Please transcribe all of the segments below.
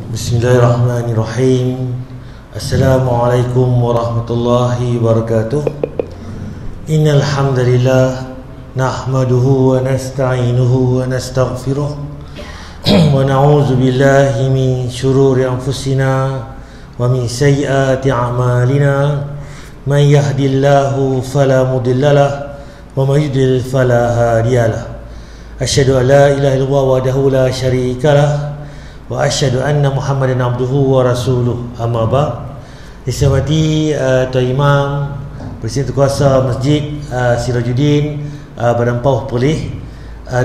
Bismillahirrahmanirrahim. Assalamualaikum warahmatullahi wabarakatuh. Innal hamdalillah nahmaduhu wa nasta'inuhu wa nastaghfiruh wa na'udzu billahi min shururi anfusina wa min sayyiati a'malina. Man yahdihillahu fala mudhillalah wa man yudlil fala hadiyalah. Asyhadu an la ilaha illallah wahdahu la syarikalah wa asyhadu anna Muhammadan abduhu wa rasuluh. Amma ba'd. Dihormati Tuan Imam, Presiden Kuasa Masjid Sirajuddin Badan Pauh Perlis,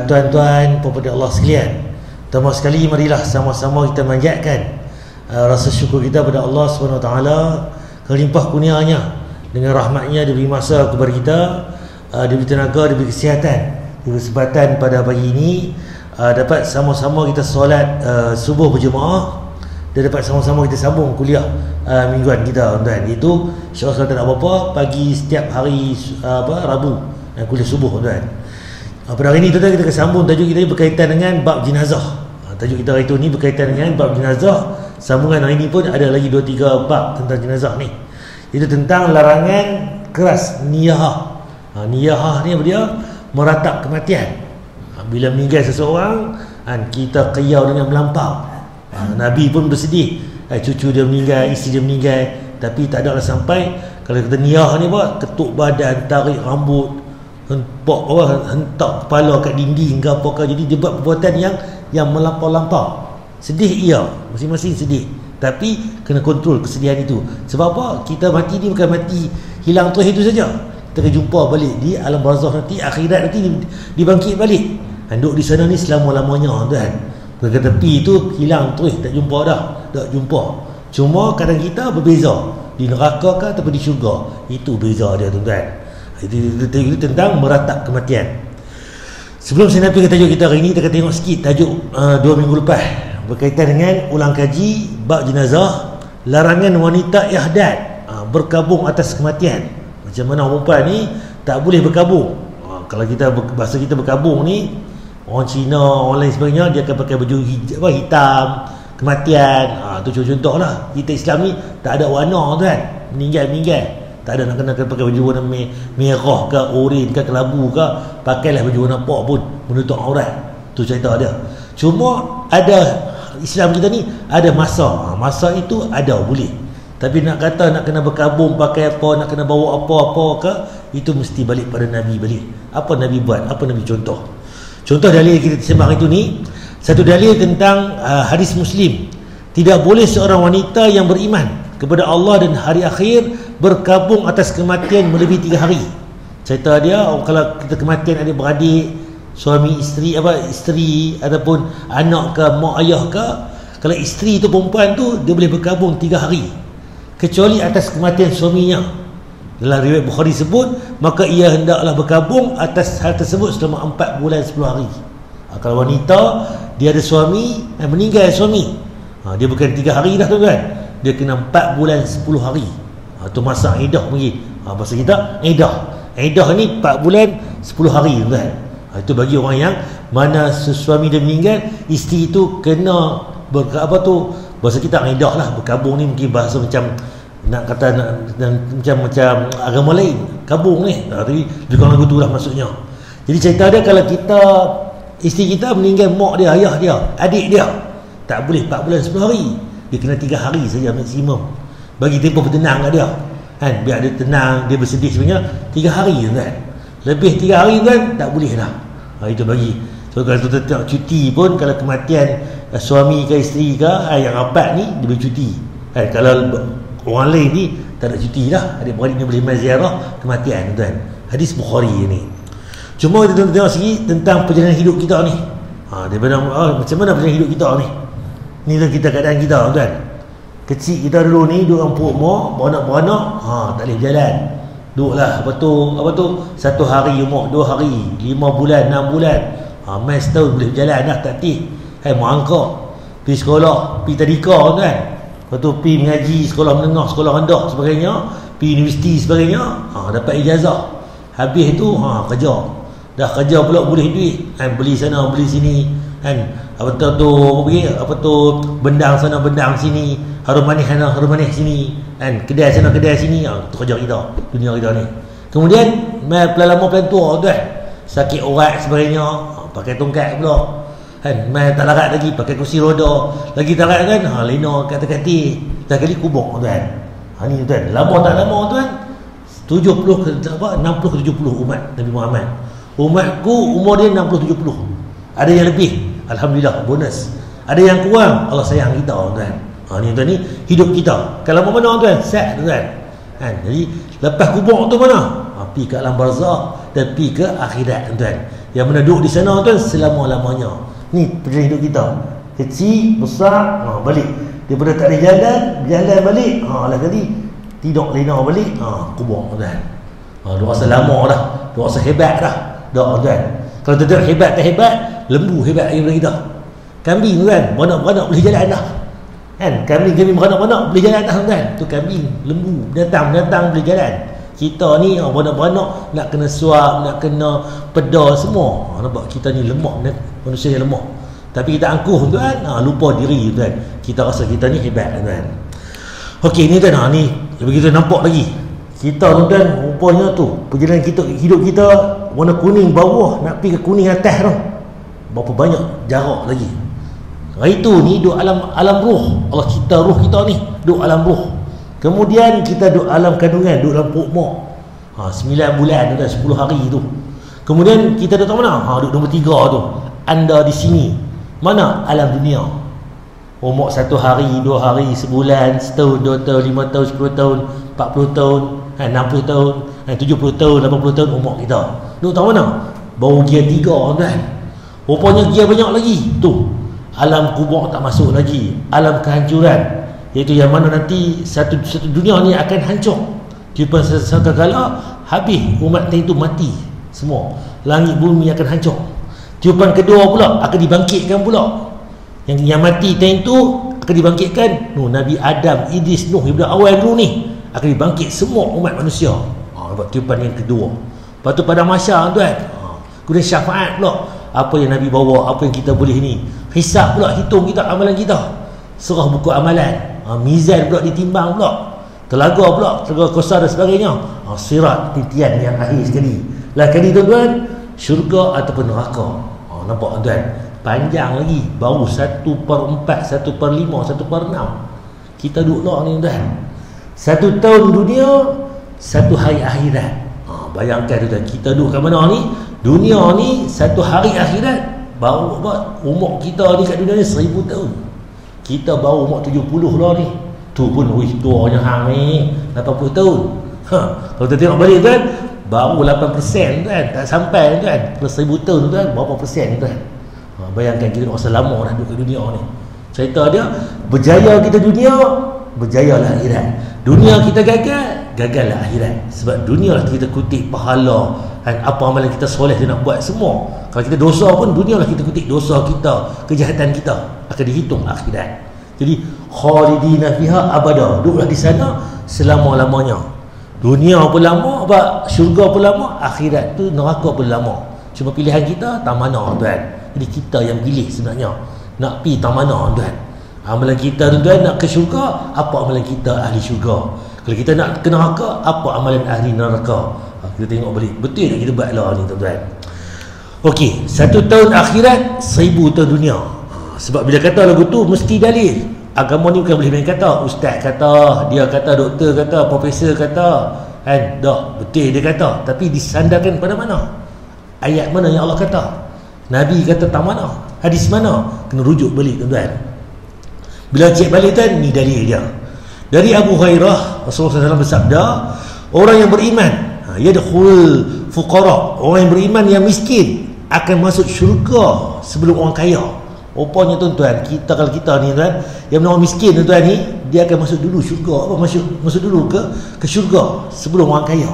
tuan-tuan pemuda Allah sekalian, pertama sekali marilah sama-sama kita manjatkan rasa syukur kita kepada Allah SWT kerana limpah kurnianya dengan rahmatnya. Dia beri masa kepada kita, dia beri tenaga, dia beri kesihatan, dia beri kesempatan pada pagi ini dapat sama-sama kita solat subuh berjemaah dan dapat sama-sama kita sambung kuliah mingguan kita, tuan. Itu insya-Allah tak ada apa-apa pagi setiap hari Rabu dan kuliah subuh, tuan. Pada hari ini tuan, kita akan sambung tajuk kita berkaitan dengan bab jenazah. Tajuk kita hari ini berkaitan dengan bab jenazah. Sambungan hari ini pun ada lagi 2-3 bab tentang jenazah ni. Itu tentang larangan keras niyahah. Niyahah ni apa dia? Meratap kematian. Bila meninggal seseorang, kita qiyau dengan melampau. Nabi pun bersedih, cucu dia meninggal, isteri dia meninggal, tapi tak adalah sampai. Kalau kita niyah ni buat ketuk badan, tarik rambut, hentak kepala kat dinding ke apa ke. Jadi dia buat perbuatan yang melampau-lampau. Sedih iya, masing-masing sedih, tapi kena kontrol kesedihan itu. Sebab apa? Kita mati ni bukan mati hilang terus itu saja. Kita akan jumpa balik di alam barzakh nanti, akhirat nanti dibangkit balik. Duduk di sana ni selama-lamanya, tuan. Ke tepi tu hilang terus, tak jumpa dah, tak jumpa. Cuma kadang kita berbeza, di neraka ke ataupun di syurga. Itu beza dia, tuan. Itu tentang meratap kematian. Sebelum saya nak pergi ke tajuk kita hari ini, kita akan tengok sikit tajuk 2 minggu lepas berkaitan dengan ulang kaji bab jenazah, larangan wanita ihdad berkabung atas kematian. Macam mana perempuan ni tak boleh berkabung. Kalau kita bahasa kita berkabung ni, orang Cina, orang lain sebagainya, dia akan pakai baju hitam kematian. Tu contoh lah. Kita Islam ni tak ada warna, tuan. Meninggal tak ada nak kena pakai baju warna merah ke, oranye ke, kelabu ke. Pakailah baju warna pok pun menutup aurat. Tu cerita dia. Cuma ada Islam kita ni ada masa. Masa itu ada boleh. Tapi nak kata nak kena berkabung pakai apa, nak kena bawa apa-apa ke, itu mesti balik pada Nabi balik. Apa Nabi buat, apa Nabi contoh. Contoh dalil kita sembang itu ni, satu dalil tentang hadis Muslim. Tidak boleh seorang wanita yang beriman kepada Allah dan hari akhir berkabung atas kematian melebihi 3 hari. Cerita dia, kalau kita kematian adik-beradik, suami isteri ataupun anak ke, mak ayah ke, kalau isteri tu perempuan tu, dia boleh berkabung 3 hari, kecuali atas kematian suaminya. Dalam riwayat Bukhari sebut, maka ia hendaklah berkabung atas hal tersebut selama 4 bulan 10 hari. Kalau wanita dia ada suami, meninggal suami, dia bukan 3 hari dah, tuan. Dia kena 4 bulan 10 hari. Tu masa iddah panggil. Bahasa kita iddah ni 4 bulan 10 hari, tuan. Itu bagi orang yang mana suami dia meninggal, isteri tu kena bahasa kita iddah lah. Berkabung ni mungkin bahasa macam nak kata macam agama lain, kabung ni. Tapi bukan lagu tu lah maksudnya. Jadi cerita dia, kalau kita isteri kita meninggal, mak dia, ayah dia, adik dia, tak boleh 4 bulan 10 hari. Dia kena 3 hari saja maksimum. Bagi tempoh bertenang kat dia, biar dia tenang, dia bersedih sebenarnya 3 hari, tuan. Lebih 3 hari, tuan, tak boleh dah. Itu bagi. So kalau kita tengok cuti pun, kalau kematian suami ke isteri ke yang rapat ni, dia boleh cuti. Kalau orang lain ni tak ada cuti lah, adik-beradik ni boleh main ziarah kematian, tuan. Hadis Bukhari ni. Cuma kita tengok sikit tentang perjalanan hidup kita ni. Daripada macam mana perjalanan hidup kita ni. Ni lah kita, keadaan kita, tuan. Kecil kita dulu ni duduk dalam perut mak, beranak-beranak, tak boleh berjalan. Duduklah apa tu 1 hari umur, 2 hari, 5 bulan, 6 bulan, main setahun boleh berjalan dah, tak tih. Merangkak, pergi sekolah, pergi tadika, tuan. Lepas tu pergi mengaji, sekolah menengah, sekolah rendah sebagainya, pergi universiti sebagainya, dapat ijazah. Habis tu kerja. Dah kerja pula boleh duit, beli sana beli sini, kan, apa tu bendang sana bendang sini, harum manis sana harum manis sini, kan, kedai sana kedai sini. Itu kerja kita, dunia kita ni. Kemudian pelan lama pelan tua tu kan, sakit urat sebagainya, pakai tongkat pula, kan, tak larat lagi pakai kursi roda, lagi tak larat kan, lena kata-kata dah kali kubur tu kan. Ni tu kan, lama tak lama tu kan, 60 ke 70 umat Nabi Muhammad. Umatku umur dia 60-70. Ada yang lebih, alhamdulillah, bonus. Ada yang kurang, Allah sayang kita tuan. Ni tuan, ni hidup kita. Kalau mana tuan, set tuan. Jadi lepas kubur tu mana? Pergi ke alam barzakh dan pergi ke akhirat tuan. Yang mana duduk di sana tuan selama-lamanya. Ni perjalanan hidup kita. Kecil, besar, balik. Daripada tak ada jalan balik. Lah kali tidak lena balik, kubur tuan. Duk rasa lama dah, duk rasa hebat dah. Tuan. Kalau tidak hebat tak hebat, lembu hebat daripada kita. Kambing kan, beranak-beranak boleh jalan dah. Kan, kambing beranak-beranak boleh jalan dah tuan. Tu kambing, lembu, binatang boleh jalan. Kita ni beranak-beranak nak kena suap, nak kena peda semua. Nampak kita ni lemah, manusia yang lemah. Tapi kita angkuh tuan, lupa diri tuan. Kita rasa kita ni hebat tuan. Okey ni tuan, ni begitu nampak lagi. Kita tuan rupanya tu perjalanan kita, hidup kita warna kuning bawah nak pergi ke kuning atas tu. Berapa banyak jarak lagi. Hari tu ni duduk alam ruh. Allah cipta ruh kita ni duduk alam ruh. Kemudian kita duduk alam kandungan, duduk dalam perut mak. 9 bulan tu, 10 hari tu. Kemudian kita duduk mana? Duduk nombor 3 tu. Anda di sini. Mana? Alam dunia. Mak 1 hari, 2 hari, sebulan, setahun, 2 tahun, 5 tahun, 10 tahun, 40 tahun, 60 tahun, 70 tahun, 80 tahun umur kita. Duduk tahu mana? Baru gear 3 tuan. Rupanya gear banyak lagi. Tu alam kubur tak masuk lagi. Alam kehancuran, iaitu yang mana nanti satu dunia ni akan hancur. Tiupan satu kala habis umat itu mati semua. Langit bumi akan hancur. Tiupan kedua pula akan dibangkitkan pula. Yang mati tu akan dibangkitkan. Nabi Adam, Idris, Nuh daripada awal dulu ni akan dibangkit semua umat manusia. Nampak tiupan yang kedua. Lepas tu pada masyar tuan, kemudian syafaat pula. Apa yang Nabi bawa, apa yang kita boleh ni. Hisab pula, hitung kita amalan kita. Serah buku amalan. Mizan pula ditimbang pula. Telaga pula, telaga Kausar dan sebagainya. Sirat, titian yang akhir sekali. Lah kali tuan-tuan, syurga ataupun neraka. Nampak tuan, panjang lagi. Baru 1/4, 1/5, 1/6. Kita duduk lah ni tuan. 1 tahun dunia, 1 hari akhirat. Bayangkan tuan, kita duduk kat mana ni? Dunia ni 1 hari akhirat. Baru umur kita ni kat dunia ni 1000 tahun. Kita baru umur 70 lah ni. Tu pun tuanya hang ni 80 tahun. Kalau kita tengok balik tuan, baru 8% tuan, tak sampai tuan. Plus 1000 tahun tuan, berapa persen tuan? Bayangkan kita rasa lama dah duduk kat dunia ni. Cerita dia, berjaya kita dunia, berjayalah akhirat. Dunia kita gagallah akhirat. Sebab dunia lah kita kutip pahala, apa amalan kita soleh dia nak buat semua. Kalau kita dosa pun, dunia lah kita kutip dosa kita, kejahatan kita akan dihitung akhirat. Jadi khalidina fiha abada, duduklah di sana selama-lamanya. Dunia pun lama, syurga pun lama, akhirat tu neraka pun lama. Cuma pilihan kita tak mana tuan. Jadi kita yang pilih sebenarnya nak pergi tak mana tuan. Amalan kita tuan nak ke syurga, apa amalan kita ahli syurga. Kalau kita nak ke neraka, apa amalan ahli neraka. Kita tengok balik, betul tak kita buat lah ni tuan-tuan. Okey, 1 tahun akhirat, 1000 tahun dunia. Sebab bila kata lagu tu mesti dalil. Agama ni bukan boleh main kata. Ustaz kata, dia kata, doktor kata, profesor kata, kan? Tak, betul dia kata. Tapi disandarkan pada mana? Ayat mana yang Allah kata? Nabi kata tak mana? Hadis mana? Kena rujuk balik tuan-tuan. Bila cek balik tuan, ni dalil dia. Dari Abu Hurairah, Rasulullah SAW bersabda, orang yang beriman, yadkhul fuqara, orang yang beriman yang miskin akan masuk syurga sebelum orang kaya. Rupanya tuan-tuan, kalau kita ni tuan, yang orang miskin tuan ni, dia akan masuk dulu syurga. Masuk dulu ke syurga sebelum orang kaya.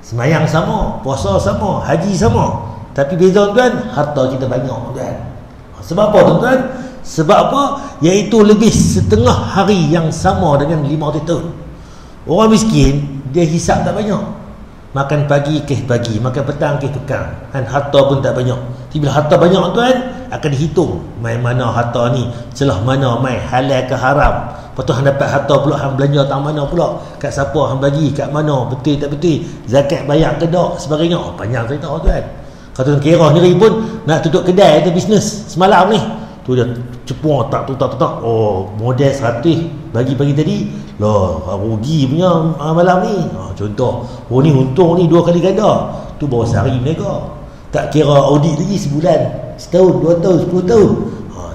Semayang sama, puasa sama, haji sama. Tapi beza tuan, harta kita banyak tuan. Sebab apa tuan-tuan? Sebab apa? Iaitu lebih setengah hari yang sama dengan 500 tahun. Orang miskin, dia hisap tak banyak. Makan pagi ke pagi, makan petang ke petang, kan? Harta pun tak banyak. Tapi bila harta banyak tuan, akan dihitung mai mana harta ni, celah mana mai, halal ke haram. Lepas tu hang dapat harta pula, hang belanja tang mana pula, kat siapa hang bagi, kat mana, betul tak betul, zakat bayar ke tak, sebagainya. Panjang cerita tuan. Kalau tuan kira sendiri pun nak tutup kedai atau bisnes semalam ni, tu dia cepuang tak. Oh, modal 100 bagi pagi tadi lah, rugi punya malam ni. Contoh, oh ni untung ni 2 kali ganda, tu baru sehari mereka. Tak kira audit lagi sebulan, setahun, 2 tahun, 10 tahun.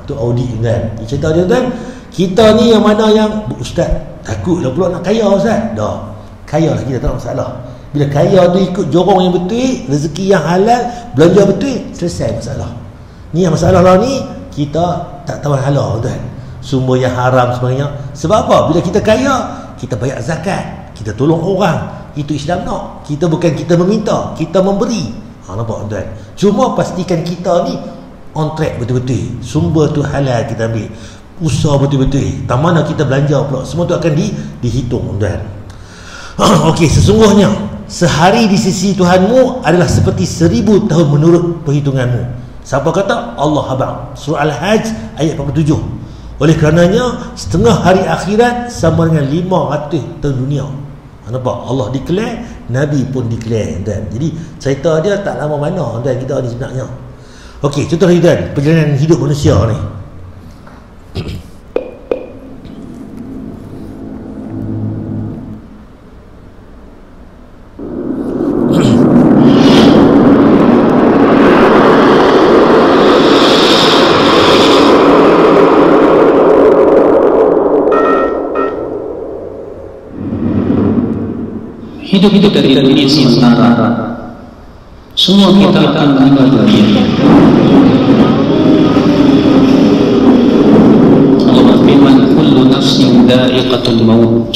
Tu audit kan. Cerita dia kan, kita ni yang mana yang ustaz takutlah pula nak kaya ustaz. Dah, kaya lah kita, tak ada masalah. Bila kaya tu ikut jorong yang betul, rezeki yang halal, belanja betul, selesai masalah. Ni yang masalah lah ni, kita tak tahu halal tuan. Sumber yang haram sebenarnya. Sebab apa? Bila kita kaya, kita bayar zakat, kita tolong orang. Itu Islam nak. Kita bukan kita meminta, kita memberi. Nampak tuan? Cuma pastikan kita ni on track betul-betul. Sumber tu halal kita ambil. Usaha betul-betul. Tak mana kita belanja pula. Semua tu akan dihitung tuan. Okey, sesungguhnya sehari di sisi Tuhanmu adalah seperti 1000 tahun menurut perhitunganmu. Siapa kata? Allah abang. Surah Al-Hajj ayat 47. Oleh kerananya setengah hari akhirat sama dengan 500 tahun dunia. Nampak? Allah declare, Nabi pun declare tuan. Jadi cerita dia tak lama mana tuan kita ni sebenarnya. Okey, contoh lagi tuan, perjalanan hidup manusia ni. Hidup itu dari dunia sementara. Semua kita akan meninggal dunia. Allah berfirman, kullu nafsin dha'iqatul maut.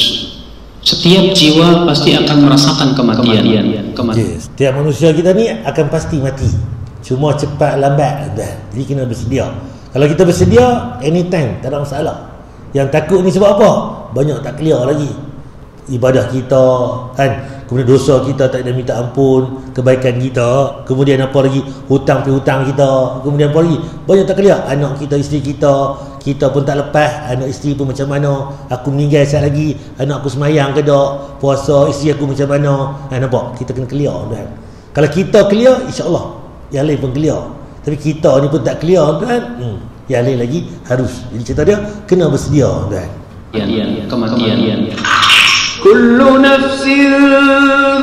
Setiap jiwa pasti akan merasakan kematian. Setiap manusia kita ni akan pasti mati. Cuma cepat lambat dah. Jadi kena bersedia. Kalau kita bersedia, anytime, tak ada masalah. Yang takut ni sebab apa? Banyak tak clear lagi. Ibadah kita kan, kemudian dosa kita tak ada minta ampun, kebaikan kita, kemudian apa lagi, hutang pihutang kita, kemudian apa lagi, banyak tak clear. Anak kita, isteri kita pun tak lepas. Anak isteri pun macam mana, aku meninggal sekali lagi, anak aku semayang ke tak, puasa isteri aku macam mana. Nampak, kita kena clear tuan. Kalau kita clear, insyaAllah yang lain pun clear. Tapi kita ni pun tak clear tuan, yang lain lagi harus. Jadi cerita dia kena bersedia tuan. Kematian. Kullu nafsin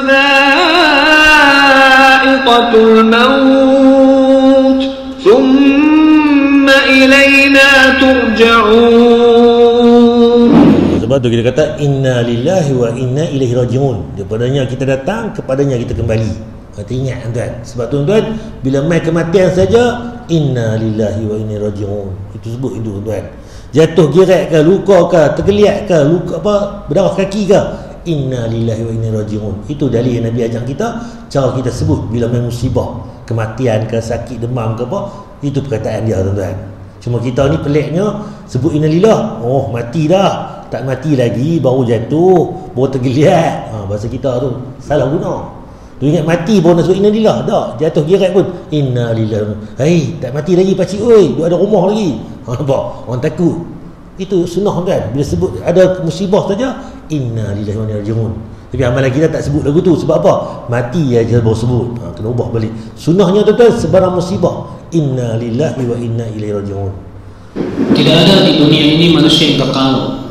dha'iqatul maut thumma ilayna turja'un. Sebab tu kita kata inna lillahi wa inna ilaihi raji'un. Daripadanya kita datang, kepadanya kita kembali. Kita ingat tuan. Sebab tu tuan, bila mai kematian saja, inna lillahi wa inna ilaihi raji'un. Itu sebut itu tuan. Jatuh girat ke, luka ke, tergeliat ke, luka apa, berdarah kaki ke, inna lillahi wa inna raji'un. Itu dalil yang Nabi ajar kita, cara kita sebut bila main musibah, kematian ke, sakit, demam ke apa, itu perkataan dia tuan-tuan. Cuma kita ni peliknya sebut inna lillah, oh mati dah, tak mati lagi, baru jatuh, baru tergeliat. Bahasa kita tu salah guna. Tu ingat mati baru nak sebut inna lillah, dak, jatuh girat pun inna lillahi. Hei, tak mati lagi pakcik oi, duk ada rumah lagi. Nampak? Orang takut. Itu sunnah kan. Bila sebut ada musibah saja, inna lillahi wa inna ilaihi raji'un. Tapi amalan kita tak sebut lagu tu. Sebab apa? Mati aja baru sebut. Kena ubah balik. Sunnahnya tuan-tuan, sebarang musibah, inna lillahi wa inna ilaihi raji'un. Tidak ada di dunia ini manusia yang kekal.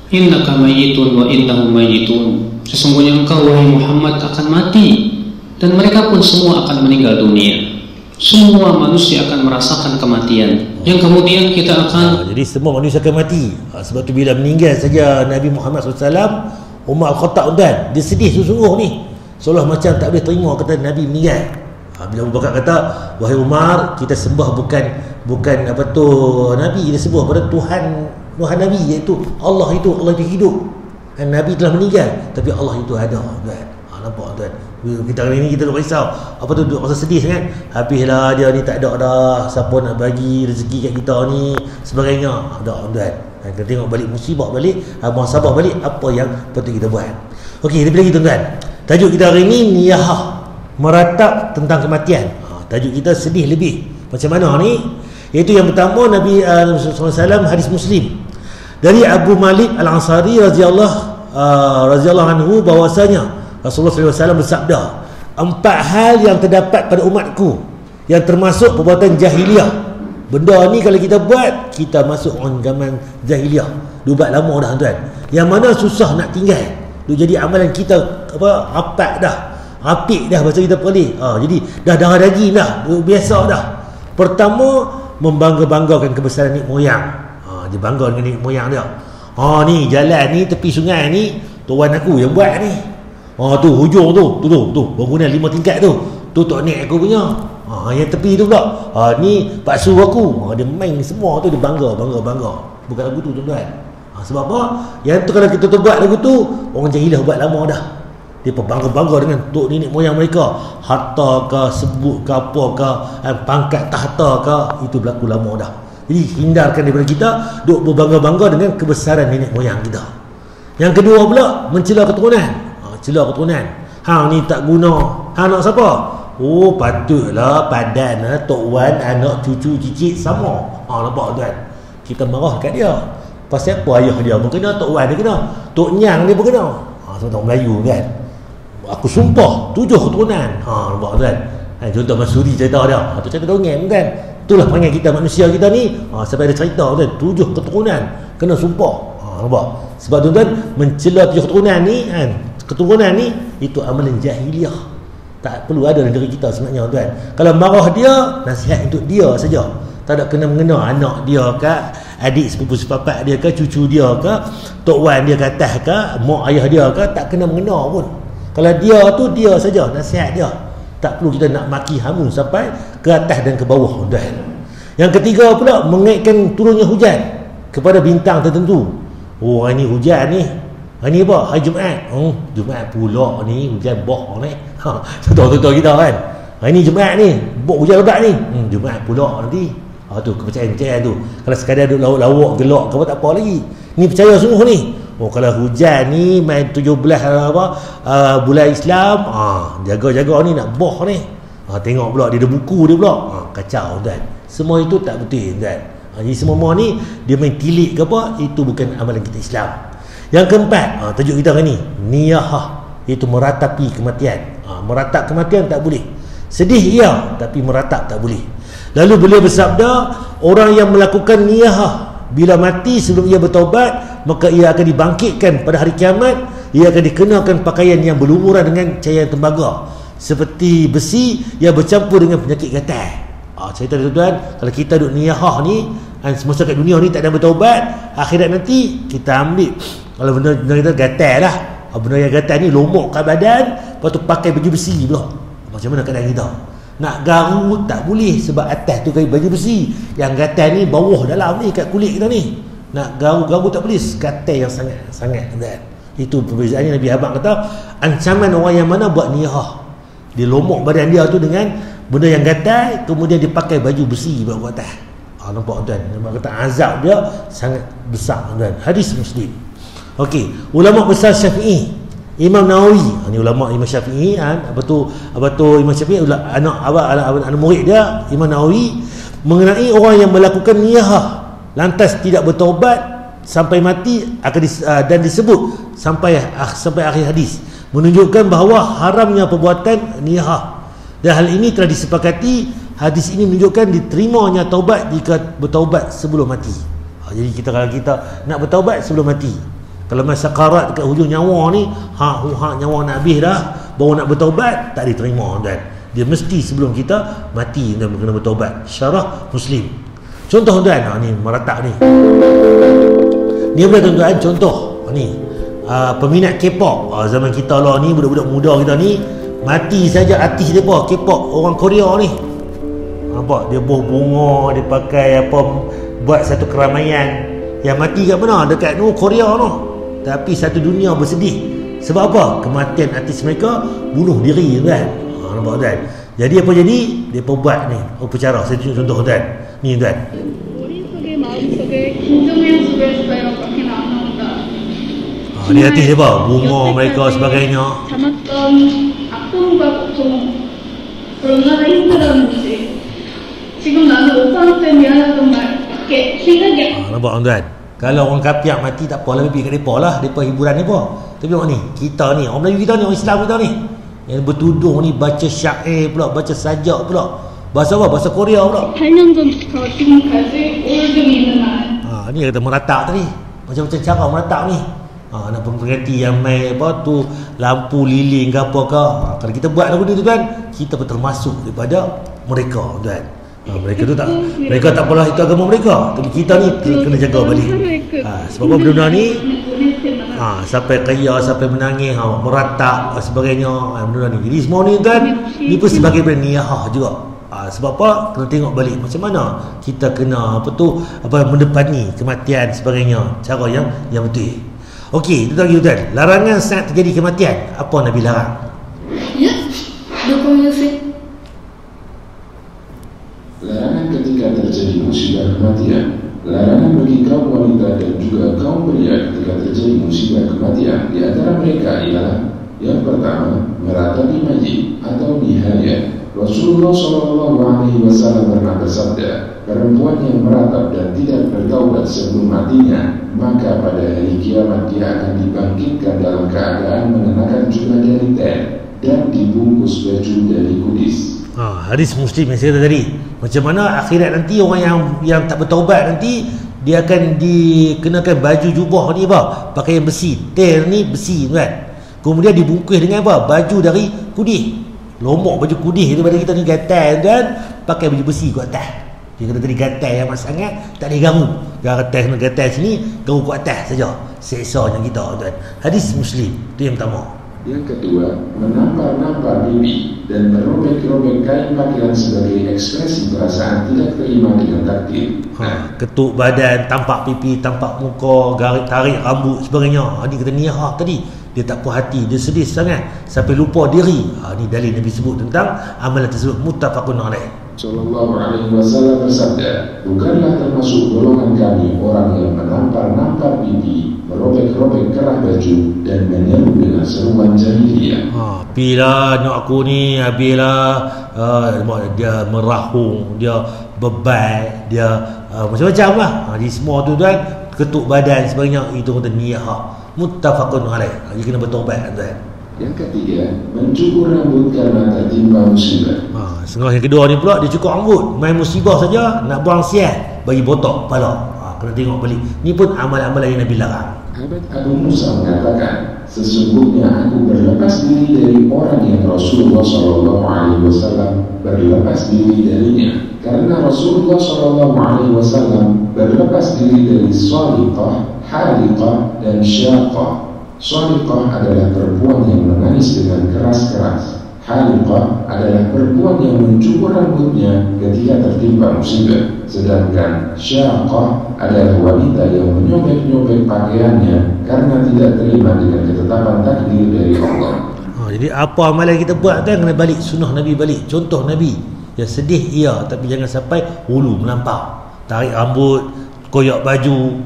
Innaka mayyitun wa innahum mayyitun. Sesungguhnya engkau wahai Muhammad akan mati, dan mereka pun semua akan meninggal dunia. Semua manusia akan merasakan kematian, yang kemudian kita akan jadi semua manusia akan mati. Sebab tu bila meninggal saja Nabi Muhammad SAW, Umar Al-Khattab tuan, dia sedih sungguh ni, seolah macam tak boleh terima kata Nabi meninggal. Bila Abu Bakar kata, wahai Umar, kita sembah bukan apa tu Nabi, kita sembah pada Tuhan Nabi, iaitu Allah itu hidup. Dan Nabi telah meninggal, tapi Allah itu ada tuan. Nampak tuan, kita kali ni kita duk risau, apa tu, duk rasa sedih kan, habislah dia ni tak ada dah, siapa nak bagi rezeki kat kita ni, sebagainya. Ada tuan, kita tengok balik musibah balik, muhasabah balik, apa yang patut kita buat. Okey, lebih lagi tuan-tuan, tajuk kita hari ni niyahah, meratap tentang kematian. Tajuk kita sedih lebih. Macam mana ni? Iaitu yang pertama, Nabi SAW, hadis Muslim dari Abu Malik Al-Ansari radhiyallahu anhu, bahwasanya Rasulullah SAW bersabda, 4 hal yang terdapat pada umatku yang termasuk perbuatan jahiliah. Benda ni kalau kita buat, kita masuk orang zaman jahiliah. Dubat lama dah tuan. Yang mana susah nak tinggal. Dia jadi amalan kita rapat dah. Apik dah bahasa kita boleh. Jadi dah darah daging dah. Biasa dah. Pertama, membangga-banggakan kebesaran nenek moyang. Dia bangga dengan nenek moyang dia. Ni jalan ni tepi sungai ni tuan aku yang buat ni. Tu hujung tu bangunan 5 tingkat tu tok nek aku punya. Yang tepi tu pula ni pak su aku. Dia main semua tu, dia bangga. Bukan lagu tu tuan-tuan. Sebab apa? Yang tu kalau kita buat lagu tu, orang jahiliah buat lama dah. Dia berbangga-bangga dengan tok nenek moyang mereka. Harta ke, sebut ke, apa ke, pangkat tahta ke, itu berlaku lama dah. Jadi hindarkan daripada kita duk berbangga-bangga dengan kebesaran nenek moyang kita. Yang kedua pula, mencela keturunan. Cela keturunan. Hang ni tak guna. Hang nak siapa? Patutlah padan tok wan, anak cucu cicit sama. Nampak tuan? Kita marah kat dia. Pasal apa ayah dia pun kena, tok wan dia kena, tok nyang dia pun kena. Orang Melayu kan. Aku sumpah 7 keturunan. Nampak tuan? Contoh Masuri cerita dia. Tu cerita dongeng kan. Itulah panggil kita manusia kita ni. Sampai ada cerita tuan, 7 keturunan kena sumpah. Nampak? Sebab tuan-tuan, mencela 7 keturunan ni kan, keturunan ni itu amalan jahiliah. Tak perlu ada dalam diri kita sebenarnya tuan. Kalau marah dia, nasihat untuk dia saja. Tak ada kena mengena anak dia ke, adik sepupu sepapak dia ke, cucu dia ke, tok wan dia ke atas ke, mak ayah dia ke, tak kena mengena pun. Kalau dia tu dia saja nasihat dia. Tak perlu kita nak maki hamun sampai ke atas dan ke bawah tuan. Yang ketiga pula, mengaitkan turunnya hujan kepada bintang tertentu. Hari ni hujan ni. Hari ni apa? Hari Jumaat. Jumaat pula ni hujan boh ni. Contoh-contoh kita kan. Hari ni Jumaat ni, boh hujan lebat ni. Jumaat pula nanti. Tu kepercayaan-kepercayaan tu. Kalau sekadar duduk lawak-lawak gelak ke apa, tak apa lagi. Ni percaya sungguh ni. Kalau hujan ni main 17 bulan Islam, jaga-jaga ni nak boh ni. Tengok pula dia ada buku dia pula. Kacau tuan. Semua itu tak betul tuan. Jadi semua ni dia main tilik ke apa, itu bukan amalan kita Islam. Yang keempat, tajuk kita hari ni, niyahah, iaitu meratapi kematian. Meratap kematian tak boleh. Sedih iya, tapi meratap tak boleh. Lalu beliau bersabda, orang yang melakukan niyahah bila mati sebelum ia bertaubat, maka ia akan dibangkitkan pada hari kiamat. Ia akan dikenakan pakaian yang berlumuran dengan cairan tembaga, seperti besi yang bercampur dengan penyakit gatal. Cerita tuan-tuan, kalau kita duduk niyahah ni, semasa kat dunia ni tak ada bertaubat, akhirat nanti kita ambil, kalau benda kita gatal lah, benda yang gatal ni lomok kat badan, lepas tu pakai baju besi pula. Macam mana keadaan kita? Nak garu tak boleh, sebab atas tu kain baju besi, yang gatal ni bawah dalam ni kat kulit kita ni. Nak garu-garu tak boleh, gatal yang sangat-sangat kan. Itu perbezaannya. Nabi Abang kata, ancaman orang yang mana buat niyahah, dia lomok badan dia tu dengan benda yang gatal, kemudian dia pakai baju besi buat atas. Nampak tuan? Nampak kata azab dia sangat besar tuan. Hadis Muslim. Okey, ulama besar Syafi'i, Imam Nawawi, ni ulama Imam Syafi'i apa tu Imam Syafi'i anak murid dia Imam Nawawi, mengenai orang yang melakukan niyahah lantas tidak bertaubat sampai mati dan disebut sampai akhir hadis, menunjukkan bahawa haramnya perbuatan niyahah. Dan hal ini telah disepakati. Hadis ini menunjukkan diterimanya taubat jika bertaubat sebelum mati. Jadi kalau kita nak bertaubat sebelum mati, kalau masa sakarat dekat hujung nyawa ni, nyawa nak habis dah, baru nak bertaubat, tak diterima tuan. Dia mesti sebelum kita mati dan kena bertaubat. Syarah Muslim. Contoh tuan, ni meratap ni. Ni boleh tuan-tuan, contoh ni peminat K-pop zaman kita lah ni, budak-budak muda kita ni, mati saja artis depa K-pop orang Korea ni. Nampak dia buah bunga, dia pakai apa, buat satu keramaian. Yang mati kat mana? Dekat Korea tu. Tapi satu dunia bersedih. Sebab apa? Kematian artis mereka bunuh diri kan. Nampak tuan? Jadi apa jadi? Depa buat ni upacara. Saya tunjuk contoh tuan. Ni tuan. Ni artis depa, bunga mereka sebagainya. 지금 나는 오빠한테 미안하던 말 밖에 생각이 Nampak tuan? Kalau orang kafir mati tak apalah, lebih kat mereka lah, mereka hiburan mereka. Tapi tengok ni, kita ni, orang Melayu kita ni, orang Islam kita ni, yang bertudung ni, baca syair pula, baca sajak pula. Bahasa apa? Bahasa Korea pula. 8년 전부터 지금까지 오르등이 있는 날. Ni kata meratak tadi, macam-macam cara meratak ni. Nak pengerti yang main apa tu, lampu liling ke apa ke. Kalau kita buat lagu ni tu kan, kita pun termasuk daripada mereka tuan. Mereka tu tak, mereka tak apalah, itu agama mereka, tapi kita ni kena jaga balik. Sebab apa benda ni sampai kaya, sampai menangis, meratak sebagainya, benda ni. Jadi semua ni kan, ni pun sebagai benda niyah juga. Sebab apa? Kena tengok balik macam mana kita kena mendepani kematian sebagainya, cara yang betul. Okey, itu lagi tuan. Larangan saat terjadi kematian, apa Nabi larang? Ya, dokumentasi. Larangan ketika terjadi musibah kematian. Larangan bagi kaum wanita dan juga kaum pria ketika terjadi musibah kematian. Di antara mereka ialah yang pertama, meratapi mayit atau nihaya. Rasulullah SAW pernah bersabda, perempuan yang meratap dan tidak bertaubat sebelum matinya, maka pada hari kiamat dia akan dibangkitkan dalam keadaan mengenakan jubah dari ten dan dibungkus baju dari kudis. Hadis Muslim yang saya kata tadi. Macam mana akhirat nanti orang yang tak bertaubat nanti, dia akan dikenakan baju jubah ni apa? Pakaian besi. Ten ni besi kan. Kemudian dibungkus dengan apa? Baju dari kudis. Lombok baju kudis daripada kita ni gatal kan, pakai baju besi kat atas. Dia kata tadi gatal yang amat sangat, tak boleh garu. Gatal sini, garu kat atas saja. Seksanya kita tuan. Hadis Muslim, itu yang pertama. Yang kedua, menampar-nampar pipi dan merobek-robek kain pakaian sebagai ekspresi perasaan tidak terima dengan takdir. Ketuk badan, tampak pipi, tampak muka, tarik rambut sebagainya. Ini kata niyah tadi. Dia tak puas hati, dia sedih sangat sampai lupa diri. Ini dalil Nabi sebut tentang amalan tersebut, muttafaqun alaih. Sallallahu alaihi wasallam bersabda, bukanlah termasuk golongan kami orang yang menampar-nampar pipi, merobek-robek kerah baju dan menyeru dengan seruan jahiliyah. Bila nak aku ni, bila dia merahung, dia bebai, dia macam-macam lah. Di semua tu kan, ketuk badan sebagainya, itu kata niyah. Muttafaqun alaih. Dia kena bertaubat tuan. Yang ketiga, mencukur rambut karena tertimpa musibah. Setengah yang kedua ni pula, dia cukur rambut, main musibah saja, nak buang sial, bagi botok kepala. Kena tengok balik. Ni pun amal-amal yang Nabi larang. Sahabat Abu Musa mengatakan, sesungguhnya aku berlepas diri dari orang yang Rasulullah SAW berlepas diri darinya, karena Rasulullah SAW berlepas diri dari saliqah, haliqah dan syaqah. Saliqah adalah perempuan yang menangis dengan keras-keras. Haliqah adalah perempuan yang mencukur rambutnya ketika tertimpa musibah. Sedangkan syaqah adalah wanita yang menyobek-nyobek pakaiannya karena tidak terima dengan ketetapan takdir dari Allah. Jadi apa amalan kita buat kan, kena balik sunnah Nabi, balik contoh Nabi. Ya sedih iya, tapi jangan sampai hulu melampau. Tarik rambut, koyak baju,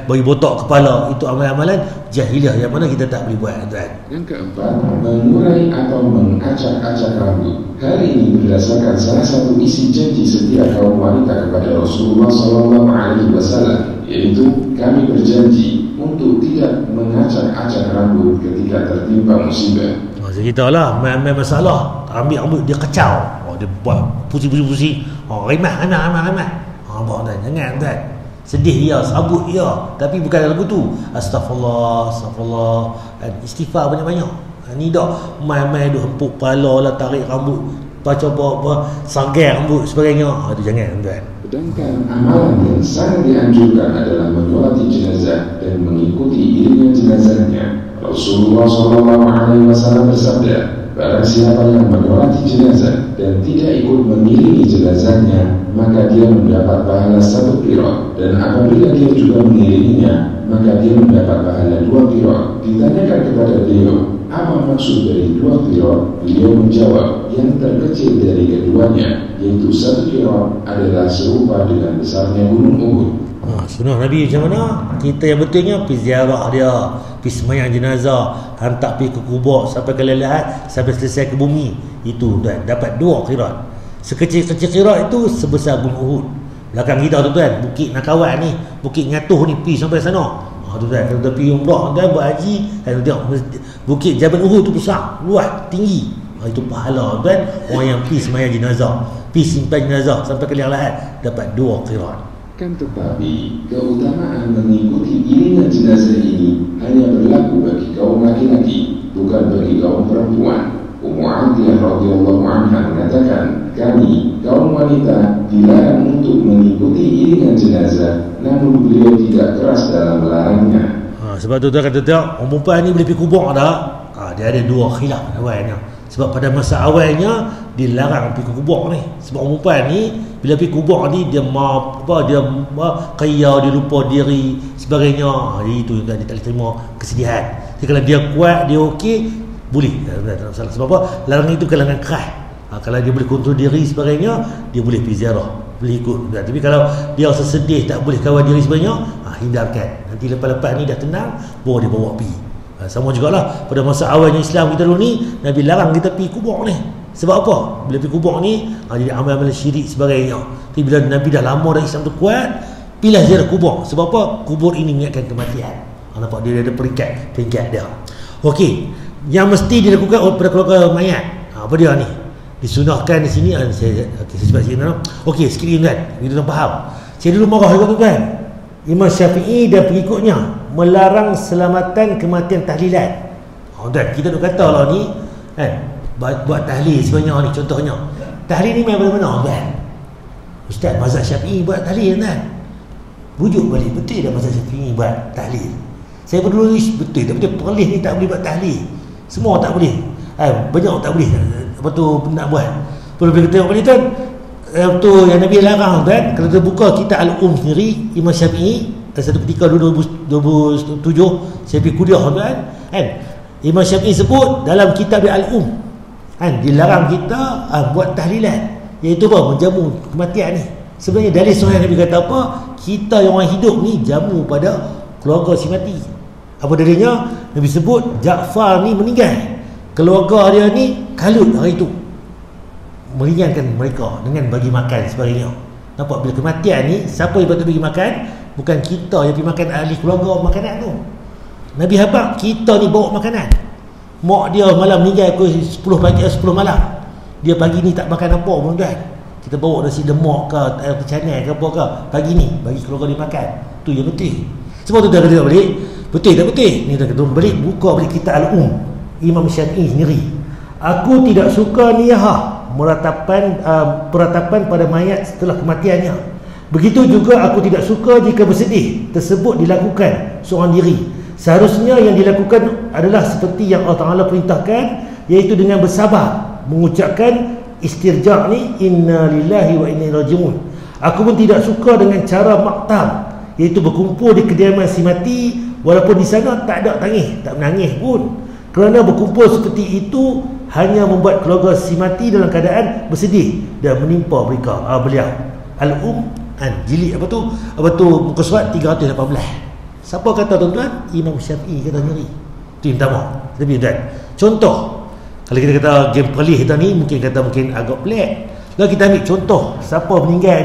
bagi botok kepala, itu amalan-amalan jahiliah yang mana kita tak boleh buat tuan. Yang keempat, mengurai atau mengacak-acak rambut. Hal ini berdasarkan salah satu isi janji setiap kaum wanita kepada Rasulullah SAW, yaitu kami berjanji untuk tidak mengacak-acak rambut ketika tertimpa musibah. Macam kita lah, main masalah, ambil rambut dia kacau, dia buat pusing-pusing, remah anak. Buat tuan, jangan tuan. Sedih ya, sabut ya, tapi bukan lagu tu. Astaghfirullah, istighfar banyak-banyak. Ni dah main-main duk hempuk kepala lah, tarik rambut, baca apa sanggar rambut sebagainya. Itu jangan tuan. Sedangkan amalan yang sangat dianjurkan adalah menyolati jenazah dan mengikuti iringan jenazahnya. Rasulullah SAW bersabda, barang siapa yang menyolati jenazah dan tidak ikut mengiringi jenazahnya, maka dia mendapat pahala 1 qiraat, dan apabila dia juga mengiringinya, maka dia mendapat pahala 2 qiraat. Ditanyakan kepada beliau, apa maksud dari 2 qiraat? Beliau menjawab, yang terkecil dari keduanya, yaitu 1 qiraat adalah serupa dengan besarnya gunung Uhud. Sunnah Nabi macam mana? Kita yang betulnya pergi ziarah dia, pergi sembahyang jenazah, hantar pergi ke kubur sampai ke lelahat, sampai selesai ke bumi. Itu dan dapat 2 qiraat. Sekecil-kecil Qira itu sebesar Gunung Uhud. Belakang kita tuan-tuan, Bukit Nakawan ni, Bukit Ngatuh ni, pergi sampai sana. Tuan-tuan, kalau pergi umrah tuan buat haji, tengok Bukit Jabal Uhud tu besar, luas, tinggi. Itu pahala tuan orang yang pergi sembahyang jenazah, pergi simpan jenazah sampai ke liang lahat, dapat 2 qirat. Kan tetapi keutamaan mengikuti iringan jenazah ini hanya berlaku bagi kaum laki-laki, bukan bagi kaum perempuan. Ummu Atiyah radhiyallahu anha mengatakan, kami kaum wanita dilarang untuk mengikuti iringan jenazah, namun beliau tidak keras dalam melarangnya. Sebab tu tuan kata tengok, orang perempuan ni boleh pergi kubur tak? Dia ada 2 khilaf awalnya. Sebab pada masa awalnya dilarang pergi kubur ni. Sebab orang perempuan ni bila pergi kubur ni dia kaya, dia lupa diri sebagainya. Itu juga dia tak boleh terima kesedihan. Jadi kalau dia kuat, dia okey, boleh, tak masalah. Sebab apa? Larangan itu kalangan keras. Kalau dia boleh kontrol diri sebagainya, dia boleh pergi ziarah, boleh ikut. Tapi kalau dia rasa sedih, tak boleh kawal diri sebagainya, hindarkan. Nanti lepas-lepas ni dah tenang, baru dia bawa pergi. Sama jugalah pada masa awalnya Islam kita dulu ni, Nabi larang kita pergi kubur ni. Sebab apa? Bila pergi kubur ni, jadi amal-amal syirik sebagainya. Tapi bila Nabi dah lama dah Islam tu kuat, pilih ziarah kubur. Sebab apa? Kubur ini mengingatkan kematian. Nampak dia ada peringkat dia. Okey, yang mesti dilakukan pada keluarga mayat. Apa dia ni? Disunahkan di sini. Saya sebab sini. Okey, sikit lagi kan. Kita tak faham. Saya dulu marah juga kan. Imam Syafi'i dan pengikutnya melarang selamatan kematian tahlilan. Dan kita nak kata lah ni kan, buat tahlil sebenarnya ni contohnya. Tahlil ni memang benar kan. Ustaz, mazhab Syafi'i buat tahlil kan. Rujuk balik, betul dah mazhab Syafi'i buat tahlil. Saya menulis betul, tapi perlis ni tak boleh buat tahlil. Semua tak boleh. Banyak tak boleh. Apa tu nak buat. Perlu kita tengok balik tuan. Tu yang Nabi larang kan. Kalau kita buka kitab Al-Um sendiri, Imam Syafi'i, satu ketika 2007 saya pergi kuliah kan. Imam Syafi'i sebut dalam kitab Al-Um kan, dilarang kita buat tahlilan, iaitu apa? Menjamu kematian ni. Sebenarnya dalil sahih Nabi kata apa? Kita yang orang hidup ni jamu pada keluarga si mati. Apa dalilnya? Nabi sebut Ja'far ni meninggal, keluarga dia ni kalut hari itu, meringankan mereka dengan bagi makan sebagainya. Nampak bila kematian ni, siapa yang patut bagi makan? Bukan kita yang pergi makan ahli keluarga makanan tu. Nabi habaq kita ni bawa makanan. Mak dia malam meninggal pukul 10 pagi 10 malam. Dia pagi ni tak makan apa pun kan. Kita bawa nasi lemak ke air canai ke apa ke, pagi ni bagi keluarga dia makan. Tu yang betul. Sebab tu dah kata balik, betul tak betul? Ni dah kata balik, buka balik kitab Al-Um Imam Syafi'i sendiri. Aku tidak suka niyahah, peratapan pada mayat setelah kematiannya. Begitu juga aku tidak suka jika bersedih tersebut dilakukan seorang diri. Seharusnya yang dilakukan adalah seperti yang Allah Ta'ala perintahkan, iaitu dengan bersabar, mengucapkan istirja' ni, inna lillahi wa inna ilaihi raji'un. Aku pun tidak suka dengan cara maktam, iaitu berkumpul di kediaman si mati, walaupun di sana tak ada tangis, tak menangis pun. Kerana berkumpul seperti itu hanya membuat keluarga si mati dalam keadaan bersedih dan menimpa mereka. Beliau Al-Um jilid apa tu muka surat 318. Siapa kata tuan-tuan? Imam Syafi'i kata sendiri. Itu yang pertama. Tapi tuan, contoh, kalau kita kata game perlis kita ni mungkin agak pelik. Kalau kita ambil contoh siapa meninggal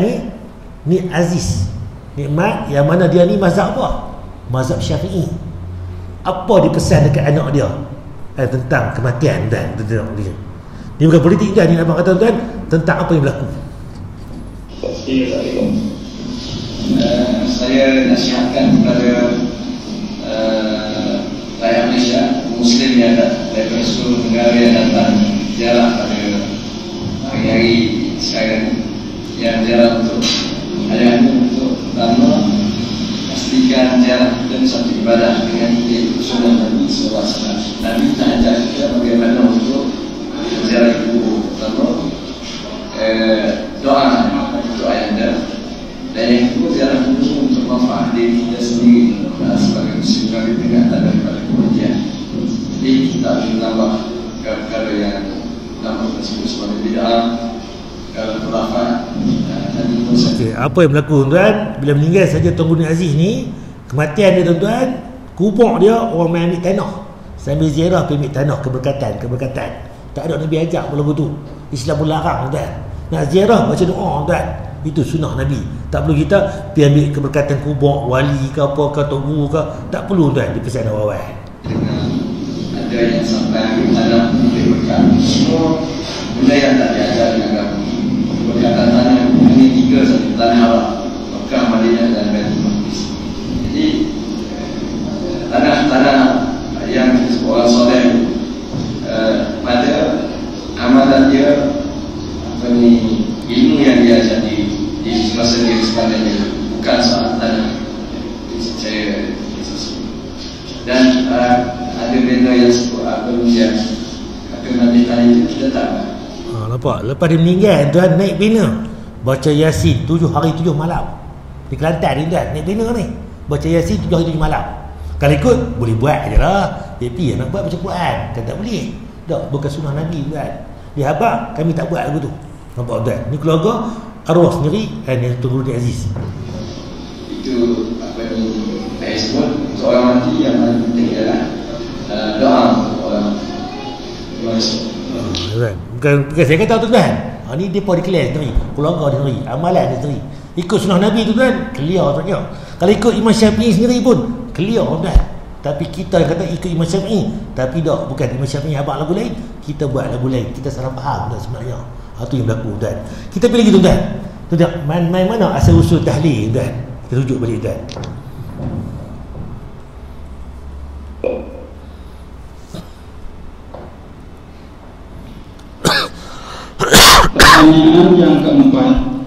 ni Aziz Nikmat, yang mana dia ni mazhab apa? Mazhab Syafi'i. Apa dia pesan dekat anak dia tentang kematian dan tentang dia. Ni bukan politik kan, ni nak kata tuan tentang apa yang berlaku. Assalamualaikum. Saya nasihatkan kepada rakyat Malaysia, Muslim yang dari seluruh negara yang datang ziarah pada hari-hari sekarang, yang ziarah untuk pertama, pastikan ziarah dan satu ibadah dengan sunnah Nabi SAW. Nabi tak ajar kita bagaimana untuk ziarah kubur. Pertama, doa yang ada, dan yang kedua ziarah kubur untuk manfaat diri kita sendiri sebagai muslim kami peringatan daripada kematian. Jadi kita harus menambah perkara yang nama tersebut sebagai bid'ah, kalau khurafat. Okay, apa yang berlaku tuan? Bila meninggal saja Tuan Guru Aziz ni, kematian dia tuan-tuan, kubur dia orang main ambil tanah, sambil ziarah pergi ambil tanah, keberkatan. Tak ada Nabi ajak berlaku tu. Islam pun larang tuan. Nak ziarah baca doa tuan. Itu sunnah Nabi. Tak perlu kita pergi ambil keberkatan kubur wali ke apa ke tok guru ke, tak perlu tuan dipesan awal. Ada yang sampai tanah berkat. Semua benda yang tak diajar di agama. Berkatan tanah ini 3 satu tanah Arab, Mekah, Madinah dan Baitul Maqdis. Jadi tanah-tanah yang orang soleh pada amalan dia ilmu yang dia ajar di masa dia sebenarnya bukan soal tanah. Saya dan ada benda yang sebut kemudian kematian itu kita tak nampak lepas dia meninggal tuan naik bina baca Yasin 7 hari 7 malam di Kelantan ni tuan, naik bina ni baca Yasin 7 hari 7 malam. Kalau ikut boleh buat je lah, tapi nak buat baca Quran kan tak boleh, tak, bukan sunnah Nabi tuan. Di Habak kami tak buat lagu tu, nampak tuan. Ni keluarga arwah sendiri yang Tunggu Nurul Aziz. Itu apa ni saya sebut seorang mati yang paling penting ialah doa untuk orang mati. Bukan saya kata tu tuan. Ni depa declare sendiri, keluarga dia sendiri, amalan dia sendiri. Ikut sunnah Nabi tu tuan, clear saja. Kalau ikut Imam Syafi'i sendiri pun clear tuan. Tapi kita kata ikut Imam Syafi'i, tapi tak, bukan Imam Syafi'i abang lagu lain, kita buat lagu lain. Kita salah faham dah sebenarnya. Itu yang berlaku tuan. Kita pilih lagi tuan. Tuan, main mana asal usul tahlil tuan? Kita rujuk balik tuan. Pertanyaan yang keempat,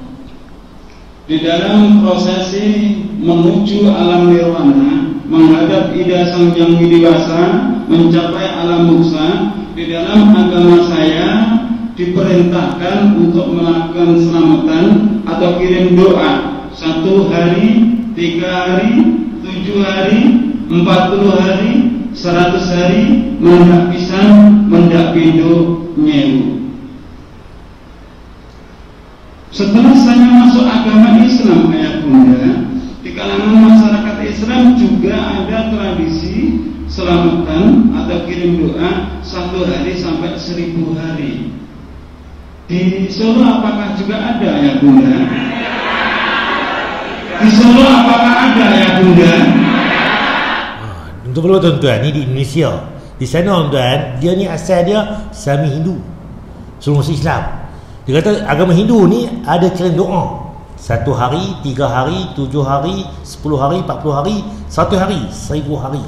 di dalam prosesi menuju alam nirwana, menghadap ida sang yang widiwasa, mencapai alam muksa, di dalam agama saya diperintahkan untuk melakukan selamatan atau kirim doa 1 hari, 3 hari, 7 hari, 40 hari, 100 hari, mendak pisang, mendak pindo, nyewu. Setelah saya masuk agama Islam ayah bunda, di kalangan masyarakat Islam juga ada tradisi selamatan atau kirim doa 1 hari sampai 1000 hari. Di Solo apakah juga ada ya bunda? Di Solo apakah ada ya bunda? Untuk perlu tuan-tuan, ni di Indonesia. Di sana tuan, dia ni asal dia Sami Hindu, seluruh Islam. Dia kata agama Hindu ni ada kirim doa 1 hari, 3 hari, 7 hari, 10 hari, 40 hari, 1 hari, 1000 hari.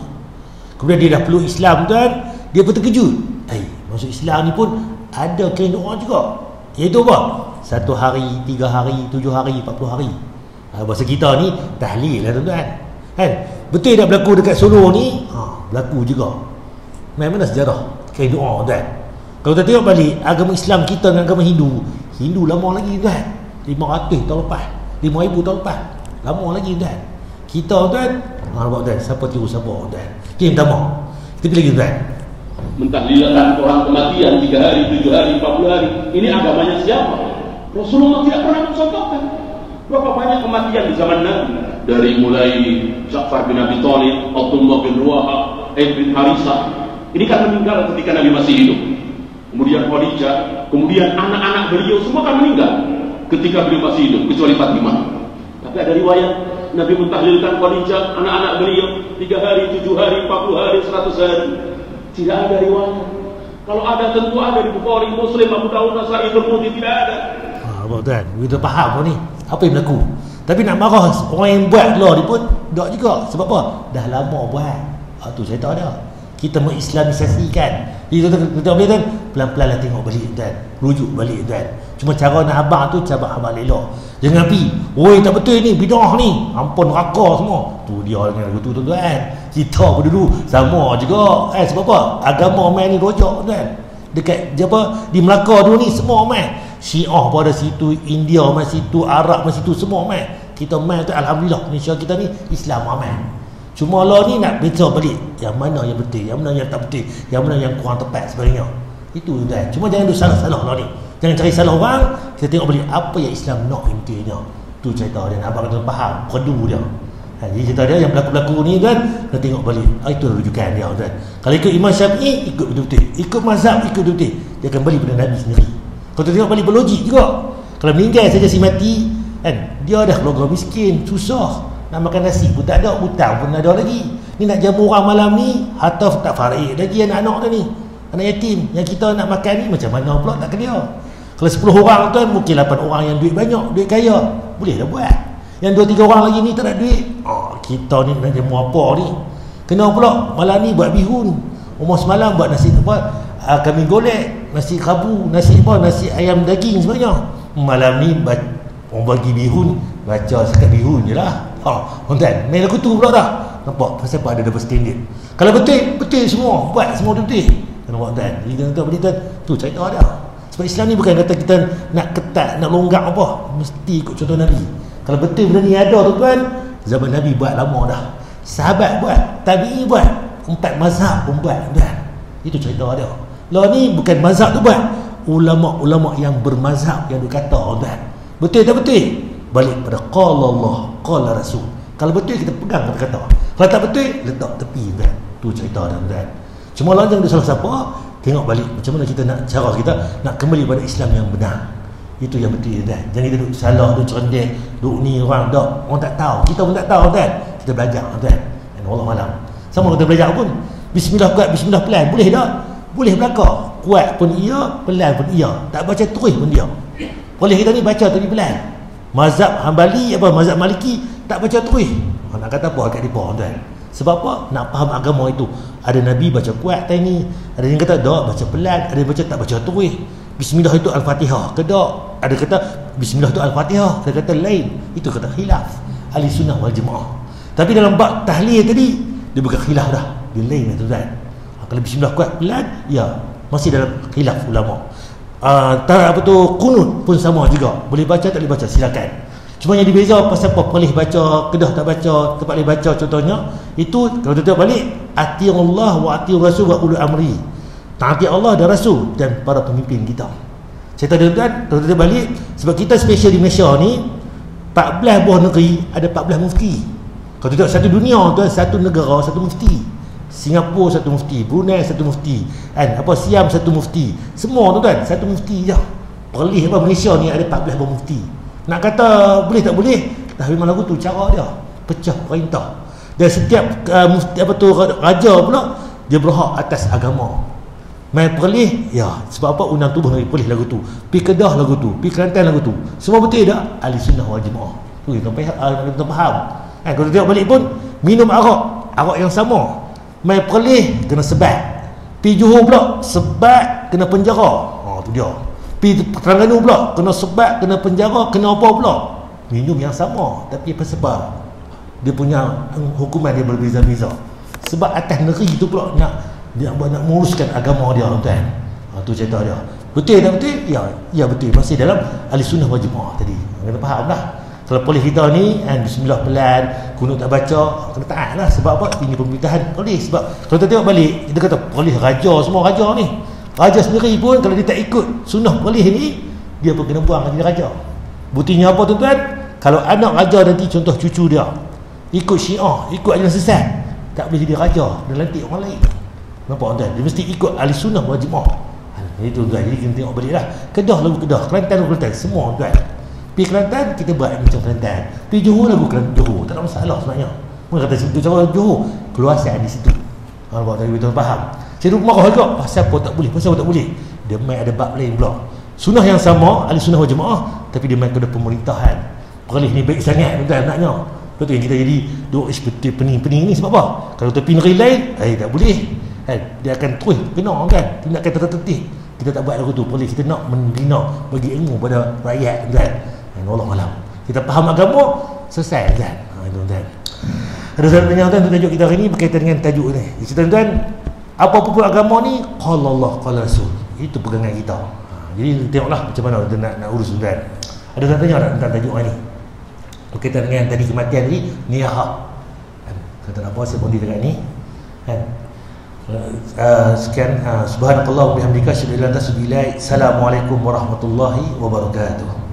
Kemudian dia dah peluk Islam tuan, dia pun terkejut. Masuk Islam ni pun ada kirim doa juga. Iaitu apa? 1 hari, 3 hari, 7 hari, 40 hari. Bahasa kita ni tahlil lah tuan-tuan. Kan? Betul tak berlaku dekat Solo ni? Berlaku juga. Mana sejarah kirim doa tuan. Kalau kita tengok balik agama Islam kita dengan agama Hindu lama lagi tuan. 500 tahun lepas, 5000 tahun lepas, lama lagi tuan. Kita tuan, nampak tuan, siapa tiru siapa tuan. Kita minta maaf. Kita pilih lagi tuan. Mentahlilkan orang kematian 3 hari, 7 hari, 40 hari. Ini agamanya siapa? Rasulullah tidak pernah mencontohkan. Berapa banyak kematian di zaman Nabi? Dari mulai Ja'far bin Abi Thalib, Abdullah bin Ruwaha, bin Harisah. Ini kan meninggal ketika Nabi masih hidup. Kemudian Khadijah, kemudian anak-anak beliau semua kan meninggal ketika beliau masih hidup, kecuali Fatimah. Tapi ada riwayat Nabi mentahlilkan Khadijah, anak-anak beliau 3 hari, 7 hari, 40 hari, 100 hari. Tidak ada riwayat. Kalau ada tentu ada di Bukhari, Muslim, Abu Dawud, Nasa'i, Tirmidzi, tidak ada. Abang tuan, kita faham ni apa yang berlaku. Tapi nak marah orang yang buat law ni pun tak juga. Sebab apa? Dah lama buat. Tu saya tak ada. Kita mengislamisasikan. Jadi kita boleh kan pelan-pelan lah tengok balik tuan, rujuk balik tuan. Cuma cara nak abang tu cara abang elok. Jangan pi, oi tak betul ni, bidah ni, ampun neraka semua. Tu dia dengan lagu tu tuan. Kita pun dulu sama juga. Sebab apa? Agama main ni rojak tuan. Dekat apa di Melaka dulu ni semua main. Syiah pada situ, India main situ, Arab main situ, semua main. Kita main tu alhamdulillah. Malaysia kita ni Islam main. Cuma Allah ni nak baca balik yang mana yang betul, yang mana yang tak betul, yang mana yang kurang tepat sebenarnya. Itu tuan. Cuma jangan duk salah-salah lah ni. Jangan cari salah orang. Kita tengok balik apa yang Islam nak intinya. Tu cerita dia. Abang kena faham perdu dia. Jadi cerita dia yang berlaku-berlaku ni kan, kita tengok balik. Itu rujukan dia tuan. Kalau ikut Imam Syafi'i, ikut betul-betul. Ikut mazhab, ikut betul-betul. Dia akan balik pada Nabi sendiri. Kalau kita tengok balik berlogik juga. Kalau meninggal saja si mati kan, dia dah keluarga miskin, susah, nak makan nasi pun tak ada, hutang pun ada lagi. Ni nak jamu orang malam ni, harta tak farid lagi anak-anak dia ni, anak yatim. Yang kita nak makan ni macam mana pula tak kena. Kalau 10 orang tuan, mungkin 8 orang yang duit banyak, duit kaya, boleh dah buat. Yang 2-3 orang lagi ni tak ada duit, kita ni nak jamu apa ni? Kena pula malam ni buat bihun, umur semalam buat nasi kambing golek, nasi kabu, nasi ayam daging sebenarnya. Malam ni orang bagi bihun, baca sekat bihun je lah. Tuan, main lagu tu pula dah. Nampak pasal apa ada double standard. Kalau betul semua, buat semua betul. Nampak tuan. Jadi tuan beli tuan, tu cerita dia. Sebab Islam ni bukan kata kita nak ketat, nak longgak apa, mesti ikut contoh Nabi. Kalau betul benda ni ada tuan, zaman Nabi buat lama dah. Sahabat buat, tabi'i buat, 4 mazhab pun buat tuan. Itu cerita dia. Lah ni bukan mazhab tu buat, ulama-ulama yang bermazhab yang duk kata tuan. Betul tak betul? Balik pada qala Allah, qala Rasul. Kalau betul kita pegang kata. Kalau tak betul, letak tepi tuan. Tu cerita dia tuan. Cuma lah jangan salah siapa, tengok balik macam mana kita nak, cara kita nak kembali pada Islam yang benar. Itu yang betul tuan. Jangan kita duk salah, duk cerdik, duk ni orang tak, orang tak tahu. Kita pun tak tahu tuan. Kita belajar tuan. Allah malam. Sama kita belajar pun. Bismillah kuat, bismillah pelan, boleh tak? Boleh belakang. Kuat pun iya, pelan pun iya. Tak baca terus pun dia. Boleh kita ni baca tadi pelan. Mazhab Hambali apa mazhab Maliki tak baca terus. Nak kata apa kat depa tuan? Sebab apa? Nak faham agama itu. Ada Nabi baca kuat tadi, ada yang kata dak baca pelan, ada yang baca tak baca terus. Bismillah itu Al-Fatihah. Kedak. Ada kata bismillah itu Al-Fatihah, ada kata lain. Itu kata khilaf ahli sunnah wal jemaah. Tapi dalam bab tahlil tadi dia bukan khilaf dah. Dia lain tuan. Kalau bismillah kuat pelan, ya masih dalam khilaf ulama. Apa tu kunut pun sama juga, boleh baca tak boleh baca silakan. Cuma yang dibeza pasal apa boleh baca, kedah tak baca, tempat boleh baca contohnya itu kalau tuan balik ati Allah wa ati Rasul wa ulul amri. Taati Allah dan Rasul dan para pemimpin kita. Saya tahu tuan, kalau tuan balik sebab kita special di Malaysia ni 14 buah negeri ada 14 mufti. Kalau tuan satu dunia tuan, satu negara satu mufti. Singapura satu mufti, Brunei satu mufti, kan? Apa Siam satu mufti. Semua tuan satu mufti je. Perlis apa Malaysia ni ada 14 buah mufti. Nak kata boleh tak boleh, tapi mana tu cara dia pecah perintah. Dan setiap mufti apa tu raja pula dia berhak atas agama. Main perlis ya, sebab apa undang tubuh Nabi perlis lagu tu. Pi Kedah lagu tu, pi Kelantan lagu tu. Semua betul tak? Ahli sunnah wal jemaah. Tu kita faham. Kan kalau tengok balik pun minum arak yang sama. Mai perlis kena sebat. Pi Johor pula sebat kena penjara. Tu dia. Pi Terengganu pula kena sebat, kena penjara, kena apa pula? Minum yang sama tapi apa sebab? Dia punya hukuman dia berbeza-beza. Sebab atas negeri itu pula nak menguruskan agama dia tuan. Tu cerita dia. Betul tak betul? Ya betul. Masih dalam ahli sunnah wal jemaah tadi. Kena faham lah. Kalau polis kita ni bismillah pelan, kunut tak baca, kena taat lah. Sebab apa? Ini pemerintahan polis. Sebab kalau kita tengok balik, kita kata polis raja, semua raja ni, raja sendiri pun kalau dia tak ikut sunnah polis ni, dia pun kena buang jadi raja. Buktinya apa tuan-tuan? Kalau anak raja nanti contoh cucu dia ikut Syiah, ikut ajaran sesat, tak boleh jadi raja dan lantik orang lain. Nampak tuan? Dia mesti ikut ahli sunnah wal jemaah. Itu tuan. Jadi kita tengok balik lah. Kedah lagu Kedah, Kelantan lagu Kelantan, semua tuan. Pergi Kelantan, kita buat macam Kelantan. Pergi Johor lagu Johor, tak ada masalah sebenarnya. Mereka kata situ cara Johor, keluasan di situ. Nampak tadi betul faham. Saya duduk marah juga, pasal apa tak boleh, pasal apa tak boleh. Dia main ada bab lain pula. Sunnah yang sama, ahli sunnah wal jemaah, tapi dia main kepada pemerintahan. Perlis ni baik sangat tuan naknya. Betul kita jadi duk seperti pening-pening ni sebab apa? Kalau tepi negeri lain, tak boleh. Dia akan terus kena kan. Tindakan tertentu. Kita tak buat lagu tu. Boleh kita nak membina, bagi ilmu pada rakyat kan. Allah malam. Kita faham agama, selesai kan. Tuan-tuan. Ada satu tanya tuan tajuk kita hari ni berkaitan dengan tajuk ni. Jadi tuan-tuan, apa-apa pun agama ni qala Allah qala Rasul. Itu pegangan kita. Jadi tengoklah macam mana kita nak urus tuan. Ada tanya tak tentang tajuk ni? Berkaitan dengan tadi kematian ni, niyahah. Kata apa saya bondi dekat ni. Kan? Sekian subhanakallah wa bihamdika asyhadu an la ilaha illa anta astaghfiruka wa atubu ilaik. Assalamualaikum warahmatullahi wabarakatuh.